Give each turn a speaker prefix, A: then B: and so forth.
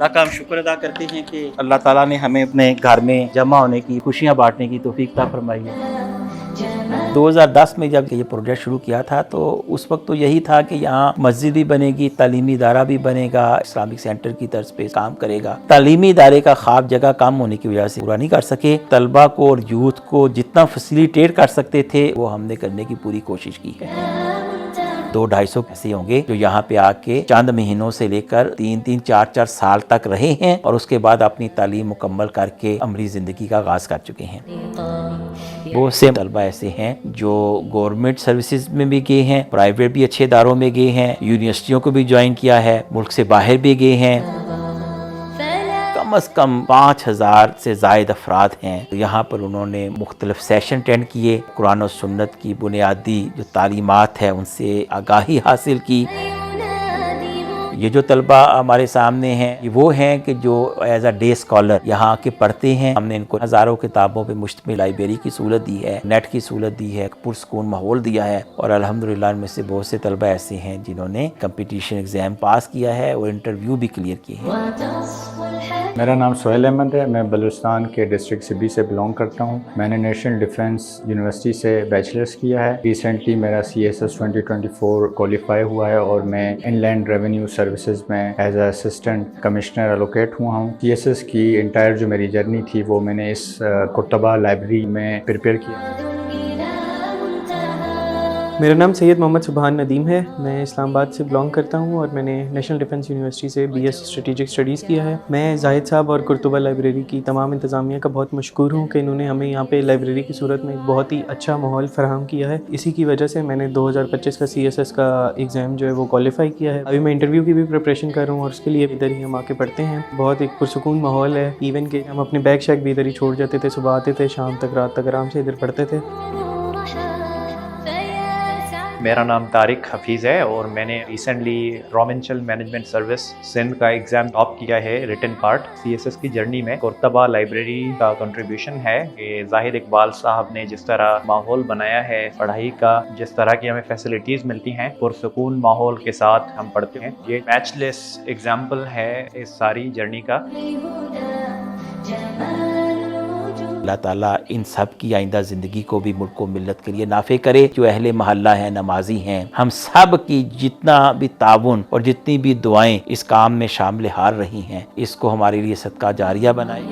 A: اللہ کا ہم شکر ادا کرتے ہیں کہ اللہ تعالیٰ نے ہمیں اپنے گھر میں جمع ہونے کی، خوشیاں بانٹنے کی توفیق عطا فرمائی ہے۔ 2010 میں جب یہ پروجیکٹ شروع کیا تھا تو اس وقت تو یہی تھا کہ یہاں مسجد بھی بنے گی، تعلیمی ادارہ بھی بنے گا، اسلامک سینٹر کی طرز پہ کام کرے گا۔ تعلیمی ادارے کا خواب جگہ کم ہونے کی وجہ سے پورا نہیں کر سکے۔ طلبہ کو اور یوتھ کو جتنا فیسیلیٹیٹ کر سکتے تھے وہ ہم نے کرنے کی پوری کوشش کی ہے۔ 200-250 ایسے ہوں گے جو یہاں پہ آ کے چند مہینوں سے لے کر 3-4 سال تک رہے ہیں اور اس کے بعد اپنی تعلیم مکمل کر کے عملی زندگی کا آغاز کر چکے ہیں۔ بہت سے طلبہ ایسے ہیں جو گورنمنٹ سروسز میں بھی گئے ہیں، پرائیویٹ بھی اچھے اداروں میں گئے ہیں، یونیورسٹیوں کو بھی جوائن کیا ہے، ملک سے باہر بھی گئے ہیں۔ کم از کم 5000 سے زائد افراد ہیں۔ یہاں پر انہوں نے مختلف سیشن اٹینڈ کیے، قرآن و سنت کی بنیادی جو تعلیمات ہیں ان سے آگاہی حاصل کی۔ یہ جو طلبہ ہمارے سامنے ہیں یہ وہ ہیں کہ جو ایز اے ڈے اسکالر یہاں کے پڑھتے ہیں۔ ہم نے ان کو ہزاروں کتابوں پہ مشتمل لائبریری کی سہولت دی ہے، نیٹ کی سہولت دی ہے، پرسکون ماحول دیا ہے، اور الحمدللہ ان میں سے بہت سے طلبہ ایسے ہیں جنہوں نے کمپٹیشن ایگزام پاس کیا ہے اور انٹرویو بھی کلیئر کیے ہیں۔
B: میرا نام سہیل احمد ہے، میں بلوچستان کے ڈسٹرکٹ سبی سے بلانگ کرتا ہوں۔ میں نے نیشنل ڈیفنس یونیورسٹی سے بیچلرز کیا ہے۔ ریسنٹلی میرا CSS 2024 کوالیفائی ہوا ہے اور میں ان لینڈ ریونیو سروسز میں as a assistant commissioner allocate ہوا ہوں۔ CSS کی انٹائر جو میری جرنی تھی وہ میں نے اس کرتبہ لائبریری میں پریپیئر کیا۔
C: میرا نام سید محمد سبحان ندیم ہے، میں اسلام آباد سے بلانگ کرتا ہوں اور میں نے نیشنل ڈیفنس یونیورسٹی سے BS اسٹریٹجک اسٹڈیز کیا ہے۔ میں زاہد صاحب اور کرتبہ لائبریری کی تمام انتظامیہ کا بہت مشکور ہوں کہ انہوں نے ہمیں یہاں پہ لائبریری کی صورت میں ایک بہت ہی اچھا ماحول فراہم کیا ہے۔ اسی کی وجہ سے میں نے 2025 کا CSS کا ایگزام جو ہے وہ کوالیفائی کیا ہے۔ ابھی میں انٹرویو کی بھی پریپریشن کر رہا ہوں اور اس کے لیے ادھر ہی ہم آ کے پڑھتے ہیں۔ بہت ایک پرسکون ماحول ہے، ایون کہ ہم اپنے بیگ شیگ بھی ادھر ہی چھوڑ جاتے تھے، صبح آتے تھے، شام تک رات تک آرام سے ادھر پڑھتے تھے۔
D: میرا نام طارق حفیظ ہے اور میں نے ریسنٹلی رومنچل مینجمنٹ سروس سندھ کا ایگزام ٹاپ کیا ہے ریٹن پارٹ۔ CSS کی جرنی میں کرتبہ لائبریری کا کنٹریبیوشن ہے کہ ظاہر اقبال صاحب نے جس طرح ماحول بنایا ہے پڑھائی کا، جس طرح کی ہمیں فیسلٹیز ملتی ہیں، پرسکون ماحول کے ساتھ ہم پڑھتے ہیں، یہ میچ لیس ایگزامپل ہے اس ساری جرنی کا۔
A: اللہ تعالیٰ ان سب کی آئندہ زندگی کو بھی ملک و ملت کے لیے نافع کرے۔ جو اہل محلہ ہیں، نمازی ہیں، ہم سب کی جتنا بھی تعاون اور جتنی بھی دعائیں اس کام میں شامل حال رہی ہیں، اس کو ہمارے لیے صدقہ جاریہ بنائے۔